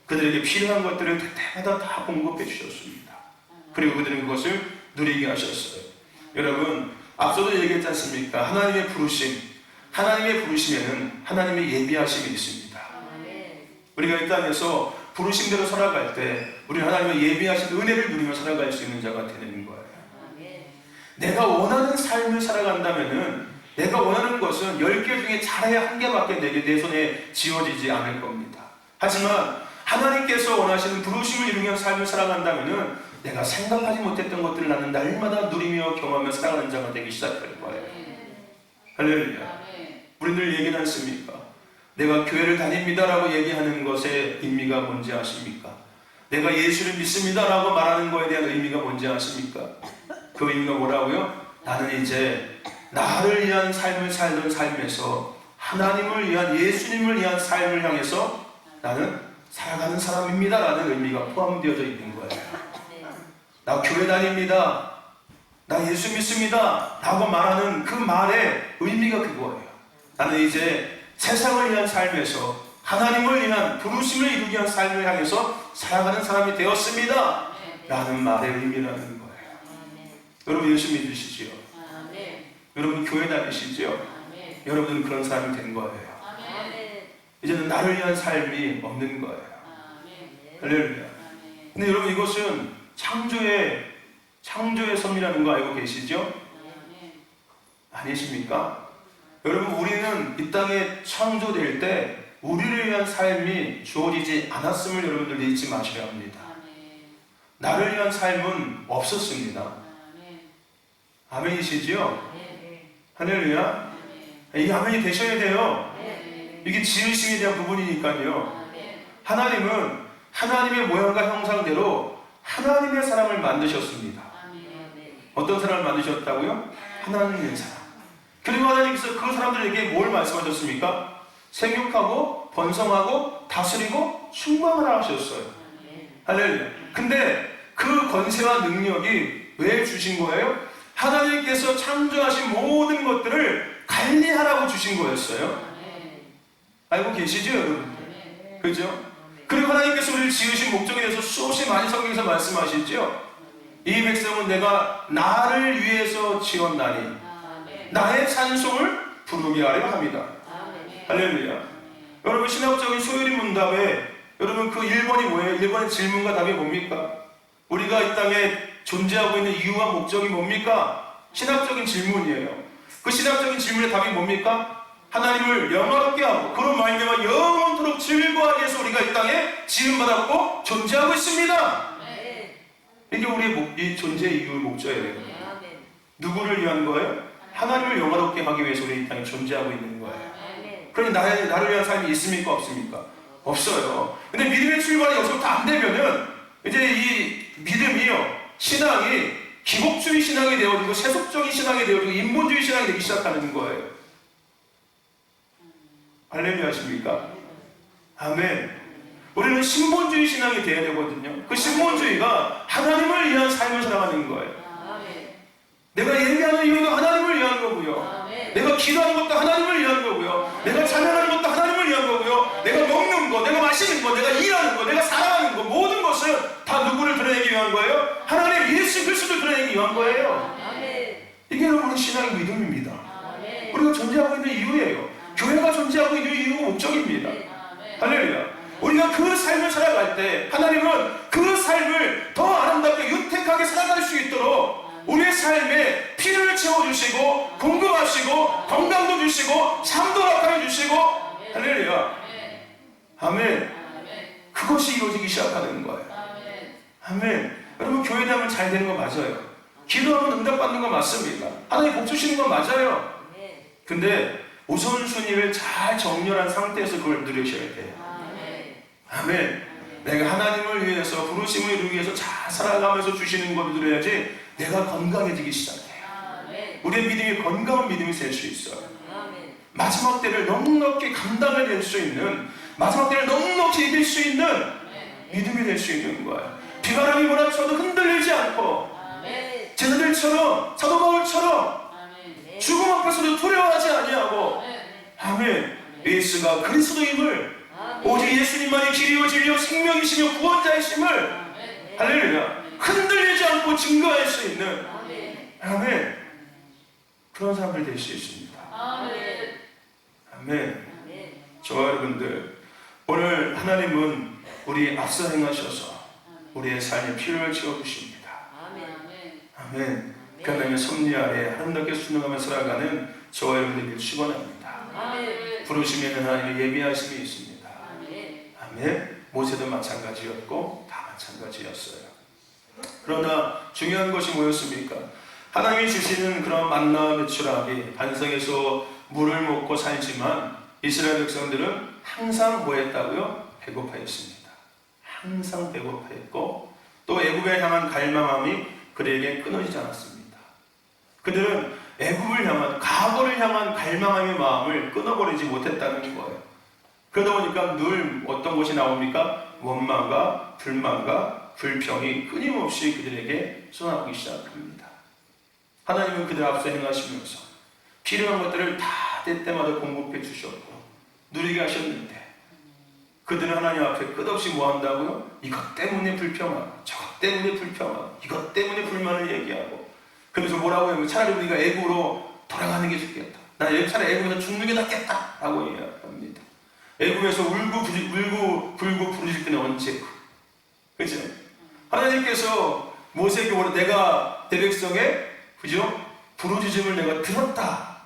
Speaker 1: 그들에게 필요한 것들을 그때마다 다 공급해 주셨습니다. 그리고 그들은 그것을 누리게 하셨어요. 여러분, 앞서도 얘기했지 않습니까? 하나님의 부르심에는 하나님의 예비하심이 있습니다. 우리가 이 땅에서 부르심대로 살아갈 때 우리는 하나님의 예비하신 은혜를 누리며 살아갈 수 있는 자가 되는 거예요. 내가 원하는 삶을 살아간다면은 내가 원하는 것은 10개 중에 잘해야 1개밖에 내 손에 지어지지 않을 겁니다. 하지만 하나님께서 원하시는 부르심을 이루며 삶을 살아간다면은 내가 생각하지 못했던 것들을 나는 날마다 누리며 경험하며 살아가는 자가 되기 시작할 거예요. 할렐루야. 우리들 얘기는 않습니까? 내가 교회를 다닙니다라고 얘기하는 것의 의미가 뭔지 아십니까? 내가 예수를 믿습니다라고 말하는 것에 대한 의미가 뭔지 아십니까? 그 의미가 뭐라고요? 나는 이제 나를 위한 삶을 살던 삶에서 하나님을 위한, 예수님을 위한 삶을 향해서 나는 살아가는 사람입니다 라는 의미가 포함되어져 있는 거예요. 나 교회 다닙니다, 나 예수 믿습니다 라고 말하는 그 말의 의미가 그거예요. 나는 이제 세상을 위한 삶에서 하나님을 위한 부르심을 이루기 위한 삶을 향해서 살아가는 사람이 되었습니다 라는 말의 의미라는 거예요. 여러분 예수 믿으시지요? 여러분 교회 다니시지요? 여러분은 그런 사람이 된 거예요. 이제는 나를 위한 삶이 없는 거예요. 할렐루야. 근데 여러분 이것은 창조의 섭리라는 거 알고 계시죠? 아니십니까? 여러분 우리는 이 땅에 창조될 때 우리를 위한 삶이 주어지지 않았음을 여러분들 잊지 마셔야 합니다. 나를 위한 삶은 없었습니다. 아멘이시지요? 할렐루야. 이 아멘이 되셔야 돼요. 이게 지으심에 대한 부분이니까요. 하나님은 하나님의 모양과 형상대로 하나님의 사람을 만드셨습니다. 어떤 사람을 만드셨다고요? 하나님의 사람. 그리고 하나님께서 그 사람들에게 뭘 말씀하셨습니까? 생육하고 번성하고 다스리고 충만하라 하셨어요. 할렐루야. 근데 그 권세와 능력이 왜 주신 거예요? 하나님께서 창조하신 모든 것들을 관리하라고 주신 거였어요. 알고 계시죠 여러분? 그죠? 그리고 하나님께서 우리를 지으신 목적에 대해서 수없이 많이 성경에서 말씀하시죠. 이 백성은 내가 나를 위해서 지었나니 나의 찬송을 부르게 하려 합니다. 할렐루야. 여러분 신학적인 소요리 문답에 여러분 그 1번이 뭐예요? 1번의 질문과 답이 뭡니까? 우리가 이 땅에 존재하고 있는 이유와 목적이 뭡니까? 신학적인 질문이에요. 그 신학적인 질문의 답이 뭡니까? 하나님을 영화롭게 하고 그런 말미암아 영원토록 즐거워하기 위해서 우리가 이 땅에 지음받았고 존재하고 있습니다. 이게 우리의 이 존재의 이유 목적이에요. 누구를 위한 거예요? 하나님을 영화롭게 하기 위해서 우리 이 땅에 존재하고 있는 거예요. 그러니 나를 위한 삶이 있습니까? 없습니까? 없어요. 근데 믿음의 출발이 여기서부터 안 되면은 이제 이 믿음이요, 신앙이 기복주의 신앙이 되어지고 세속적인 신앙이 되어지고 인본주의 신앙이 되기 시작하는 거예요. 할렐루야 하십니까? 아멘. 우리는 신본주의 신앙이 되어야 되거든요. 그 신본주의가 하나님을 위한 삶을 살아가는 거예요. 내가 예배하는 이유도 하나님을 위한 거고요. 내가 기도하는 것도 하나님을 위한 거고요. 내가 찬양하는 것도 하나님을 위한 거고요. 내가 먹는 거, 내가 마시는 거, 내가 일하는 거, 내가 사랑하는 거, 모든 것은 다 누구를 드러내기 위한 거예요? 하나님 예수 그리스도를 드러내기 위한 거예요. 이게 여러분 신앙의 믿음입니다. 우리가 존재하고 있는 이유예요. 교회가 존재하고 있는 이유가 목적입니다. 할렐루야. 우리가 그 삶을 살아갈 때 하나님은 그 삶을 더 아름답게 윤택하게 살아갈 수 있도록 우리의 삶에 피를 채워주시고 공급하시고 건강도 주시고 삶도 허락하여 주시고 할렐루야. 아멘. 그것이 이루어지기 시작하는 거예요. 아멘. 여러분 교회 다니면 잘 되는 거 맞아요. 기도하면 응답받는 거 맞습니다. 하나님 복 주시는 건 맞아요. 근데 우선순위를 잘 정렬한 상태에서 그걸 누리셔야 돼요. 아멘. 내가 하나님을 위해서 부르심을 이루기 위해서 잘 살아가면서 주시는 걸 누려야지 내가 건강해지기 시작해요. 우리의 믿음이 건강한 믿음이 될 수 있어요. 마지막 때를 넉넉히 감당을 낼 수 있는, 마지막 때를 넉넉히 이길 수 있는 믿음이 될 수 있는 거예요. 비바람이 몰아쳐도 흔들리지 않고 제자들처럼 사도 바울처럼 죽음 앞에서도 두려워하지 아니하고 아멘. 예수가 그리스도임을 오직 예수님만이 길이요 진리요 생명이시며 구원자이심을 할렐루야 흔들리지 않고 증거할 수 있는 아멘. 그런 사람들 될 수 있습니다. 아멘. 저와 여러분들 오늘 하나님은 우리 앞서 행하셔서 우리의 삶에 필요를 채워주십니다. 아멘. 그 하나님의 섭리 아래 아름답게 순응하며 살아가는 저와 여러분들에게 축원합니다. 부르시면 하나님의 예비하심이 있습니다. 아멘. 모세도 마찬가지였고 다 마찬가지였어요. 그러나 중요한 것이 뭐였습니까? 하나님이 주시는 그런 만나 메추라기 반석에서 물을 먹고 살지만 이스라엘 백성들은 항상 뭐 했다고요? 배고파했습니다. 항상 배고파했고 또 애굽에 향한 갈망함이 그들에게 끊어지지 않았습니다. 그들은 애굽을 향한 과거를 향한 갈망함의 마음을 끊어버리지 못했다는 거예요. 그러다 보니까 늘 어떤 것이 나옵니까? 원망과 불만과 불평이 끊임없이 그들에게 쏟아나오기 시작합니다. 하나님은 그들 앞서 행하시면서 필요한 것들을 다 때때마다 공급해 주셨고 누리게 하셨는데 그들은 하나님 앞에 끝없이 뭐 한다고요? 이것 때문에 불평하고 저것 때문에 불평하고 이것 때문에 불만을 얘기하고 그래서 뭐라고 하면 차라리 우리가 애굽으로 돌아가는 게 좋겠다. 나 차라리 애굽에서 죽는 게 낫겠다 라고 이야기합니다. 애굽에서 울고 불고 부르실 때는 언제? 그죠? 하나님께서 모세에게 뭐라 내가 내 백성의 그죠? 부르짖음을 내가 들었다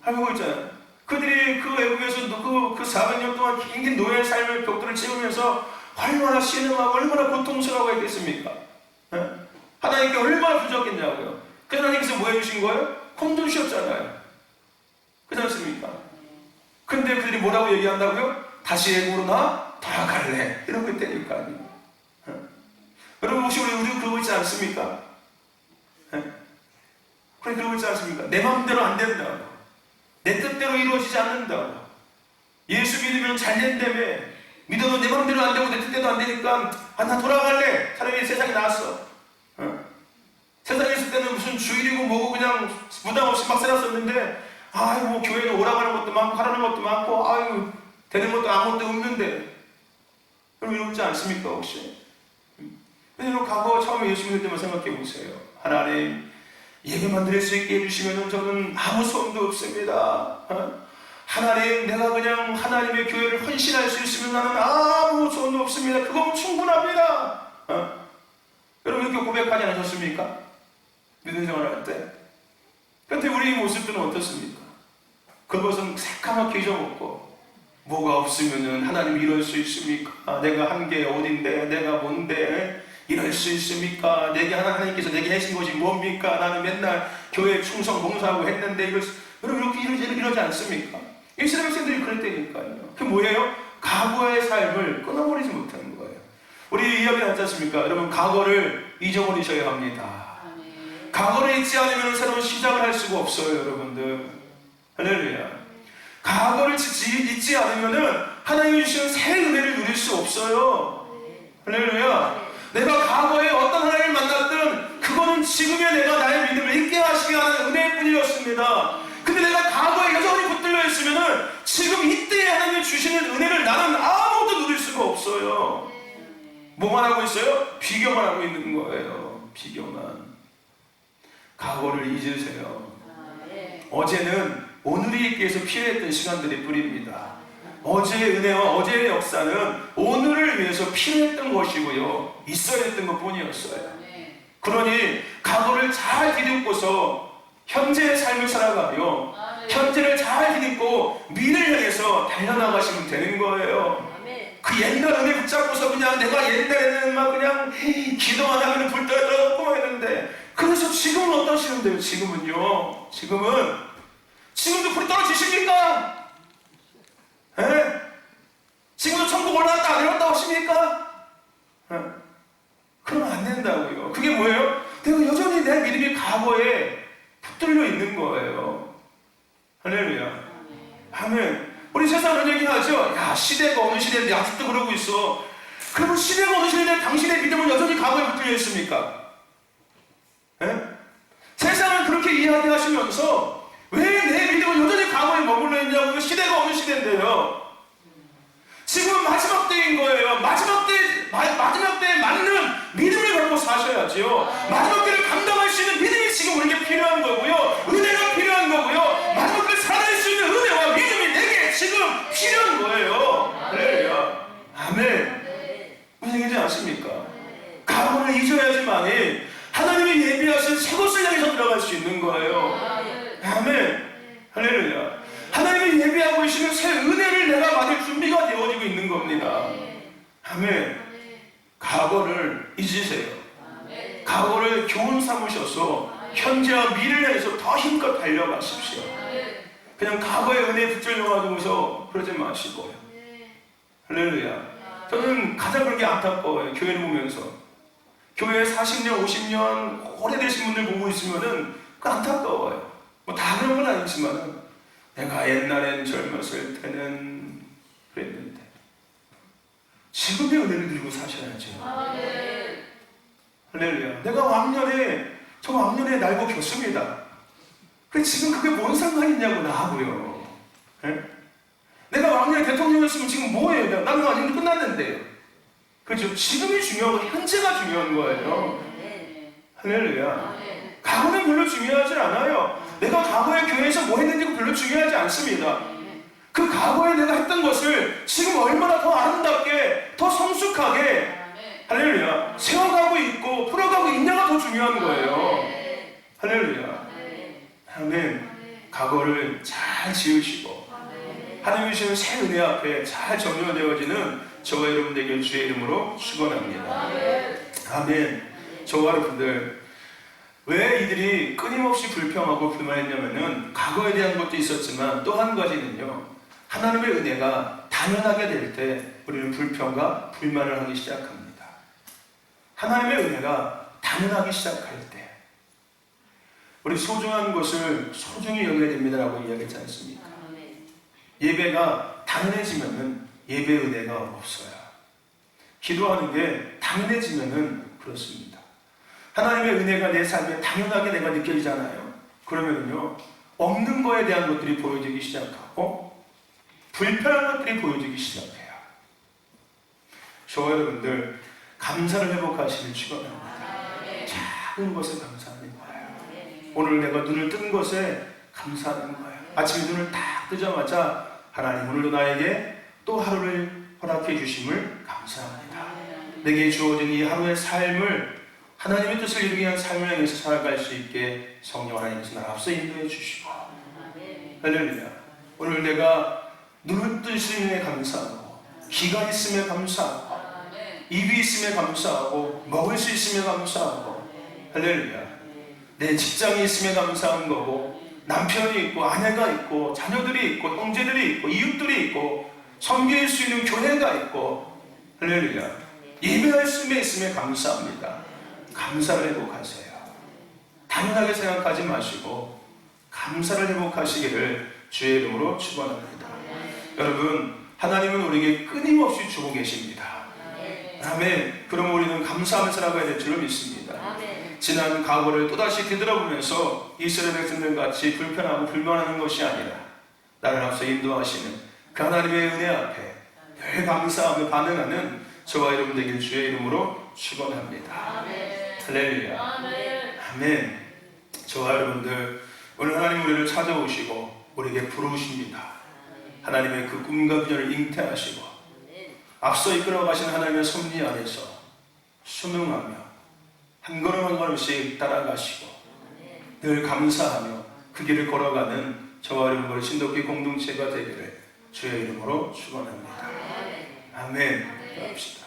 Speaker 1: 하고 있잖아요. 그들이 그 애국에서 그 400년 동안 긴 노예의 삶의 벽돌을 채우면서 얼마나 신음하고 얼마나 고통스러워 했겠습니까? 네? 하나님께 얼마나 부족했냐고요. 그래서 하나님께서 뭐 해주신 거예요? 콩 주셨잖아요. 그렇지 않습니까? 근데 그들이 뭐라고 얘기한다고요? 다시 애국으로 나 돌아갈래 이러고 있다니까요. 네? 여러분 혹시 우리 그러고 있지 않습니까? 네? 우리 그러고 있지 않습니까? 내 마음대로 안 된다고. 내 뜻대로 이루어지지 않는다고. 예수 믿으면 잘 된다며. 믿어도 내 마음대로 안 되고 내 뜻대로 안 되니까 나 돌아갈래. 차라리 세상에 나왔어. 세상에 있을 때는 무슨 주일이고 뭐고 그냥 부담 없이 막 살았었는데 아유 뭐 교회는 오라가는 것도 많고 하라는 것도 많고 아유 되는 것도 아무것도 없는데 그럼 이러지 않습니까 혹시? 여러분 과거 처음에 예수 믿을 때만 생각해 보세요. 하나님 예배만 드릴 수 있게 해주시면 저는 아무 소원도 없습니다. 하나님 내가 그냥 하나님의 교회를 헌신할 수 있으면 나는 아무 소원도 없습니다. 그거면 충분합니다. 여러분 이렇게 고백하지 않으셨습니까? 믿음 생활할 때. 그런데 우리 모습들은 어떻습니까? 그것은 새까맣게 잊어먹고 뭐가 없으면 하나님 이럴 수 있습니까? 내가 한 게 어딘데 내가 뭔데 이럴 수 있습니까? 하나님께서 내게 하신 것이 뭡니까? 나는 맨날 교회 충성 봉사하고 했는데 여러분 이렇게 이러지 않습니까? 이스라엘 백성들이 그랬다니까요. 그게 뭐예요? 과거의 삶을 끊어버리지 못하는 거예요. 우리 이야기 하지 않습니까? 여러분 과거를 잊어버리셔야 합니다. 과거를 잊지 않으면 새로운 시작을 할 수가 없어요, 여러분들. 할렐루야. 과거를 잊지 않으면 하나님이 주시는 새 은혜를 누릴 수 없어요. 할렐루야. 내가 과거에 어떤 하나님을 만났든 그거는 지금의 내가 나의 믿음을 잊게 하시게 하는 은혜일 뿐이었습니다. 근데 내가 과거에 여전히 붙들려 있으면 지금 이때에 하나님이 주시는 은혜를 나는 아무것도 누릴 수가 없어요. 뭐만 하고 있어요? 비교만 하고 있는 거예요. 비교만. 과거를 잊으세요. 어제는 오늘이 있기 위해서 필요했던 시간들이 뿐입니다. 어제의 은혜와 어제의 역사는 오늘을 위해서 필요했던 것이고요, 있어야 했던 것 뿐이었어요. 그러니 과거를 잘 디딛고서 현재의 삶을 살아가며 현재를 잘 디딛고 미래를 향해서 달려나가시면 되는 거예요. 그 옛날 은혜 붙잡고서 그냥 내가 옛날에는 막 그냥 기도만 하면 불 떨어졌고 했는데, 그래서 지금은 어떠시는데요? 지금은요? 지금도 불 떨어지십니까? 에? 지금도 천국 올라왔다 안 올라왔다 하십니까? 그러면 안 된다고요. 그게 뭐예요? 내가 여전히 내 믿음이 과거에 붙들려 있는 거예요. 할렐루야. 아멘. 우리 세상은 얘기하죠. 야, 시대가 어느 시대인데 아직도 그러고 있어. 그러면 시대가 어느 시대인데 당신의 믿음은 여전히 과거에 붙들려 있습니까? 에? 세상은 그렇게 이야기하시면서 왜 내 믿음은 여전히 과거에 머물러 있냐고요. 시대가 어느 시대인데요. 지금은 마지막 때인 거예요. 마지막 때에 맞는 믿음을 갖고 사셔야지요. 마지막 때를 감당할 수 있는 믿음이 지금 우리에게 필요한 거고요. 은혜가 필요한 거고요. 마지막 때를 살아낼 수 있는 은혜와 믿음이 내게 지금 필요한 거예요. 할렐루야. 아멘. 무슨 얘기인지 아십니까? 과거를 잊어야지만이 하나님이 예비하신 새 것을 향해서 들어갈 수 있는 거예요. 아멘. 할렐루야. 하나님이 예비하고 계시는 새 은혜를 내가 받을 준비가 되어지고 있는 겁니다. 아멘. 과거를 잊으세요. 과거를 교훈 삼으셔서 현재와 미래를 향해서 더 힘껏 달려가십시오. 그냥 과거의 은혜에 붙들려가지고서 그러지 마시고요. 할렐루야. 저는 가장 그런 게 안타까워요. 교회를 보면서. 교회에 40년, 50년 오래되신 분들 보고 있으면은 그 안타까워요. 뭐 다 그런 건 아니지만은 내가 옛날엔 젊었을 때는 그랬는데 지금의 은혜를 들고 사셔야죠. 할렐루야. 내가 저 왕년에 날고 겼습니다. 근데 지금 그게 뭔 상관이냐고 나하고요. 예? 내가 왕년에 대통령이었으면 지금 뭐예요? 나는 완전히 끝났는데요. 그렇죠? 지금이 중요하고 현재가 중요한 거예요. 할렐루야. 과거는 별로 중요하지 않아요. 내가 과거에 교회에서 뭐 했는지가 별로 중요하지 않습니다. 그 과거에 내가 했던 것을 지금 얼마나 더 아름답게, 더 성숙하게, 할렐루야, 세워가고 있고 풀어가고 있냐가 더 중요한 거예요. 할렐루야. 아멘. 과거를 잘 지으시고 하나님이 주시는 새 은혜 앞에 잘 정렬되어지는 저와 여러분 되길 주의 이름으로 축원합니다. 아멘. 저와 여러분들, 왜 이들이 끊임없이 불평하고 불만했냐면은 과거에 대한 것도 있었지만 또 한 가지는요, 하나님의 은혜가 당연하게 될 때 우리는 불평과 불만을 하기 시작합니다. 하나님의 은혜가 당연하기 시작할 때 우리 소중한 것을 소중히 여겨야 됩니다라고 이야기했지 않습니까? 예배가 당연해지면은 예배 은혜가 없어요. 기도하는 게 당연해지면은 그렇습니다. 하나님의 은혜가 내 삶에 당연하게 내가 느껴지잖아요. 그러면요, 없는 거에 대한 것들이 보여지기 시작하고 불편한 것들이 보여지기 시작해요. 저와 여러분들, 감사를 회복하시길 축원합니다. 작은 것에 감사하는 거예요. 오늘 내가 눈을 뜬 것에 감사하는 거예요. 아침에 눈을 딱 뜨자마자 하나님, 오늘도 나에게 또 하루를 허락해 주심을 감사합니다. 내게 주어진 이 하루의 삶을 하나님의 뜻을 이루기 위한 삶을 향해서 살아갈 수 있게 성령 하나님께서 나를 앞서 인도해 주시고, 할렐루야. 오늘 내가 눈을 뜨심에 감사하고, 귀가 있음에 감사하고, 입이 있음에 감사하고, 먹을 수 있음에 감사하고, 할렐루야. 내 직장이 있음에 감사한 거고, 남편이 있고, 아내가 있고, 자녀들이 있고, 형제들이 있고, 이웃들이 있고, 섬길 수 있는 교회가 있고, 할렐루야. 예배할 수 있음에 감사합니다. 감사를 회복하세요. 당연하게 생각하지 마시고 감사를 회복하시기를 주의 이름으로 축원합니다. 여러분, 하나님은 우리에게 끊임없이 주고 계십니다. 아멘. 그럼 우리는 감사하며 살아가야 될 줄로 믿습니다. 지난 과거를 또다시 되돌아보면서 이스라엘 백성들 같이 불편하고 불만하는 것이 아니라 나를 앞서 인도하시는 그 하나님의 은혜 앞에 늘 감사하며 반응하는 저와 여러분 되길 주의 이름으로 축원합니다. 할렐루야. 아멘. 저와 여러분들 오늘 하나님 우리를 찾아오시고 우리에게 부르십니다. 하나님의 그 꿈과 비전을 잉태하시고 앞서 이끌어 가신 하나님의 섭리 안에서 순응하며 한 걸음 한 걸음씩 따라가시고 늘 감사하며 그 길을 걸어가는 저와 여러분의 신도기 공동체가 되기를 주의 이름으로 축원합니다. 아멘. 기도합시다.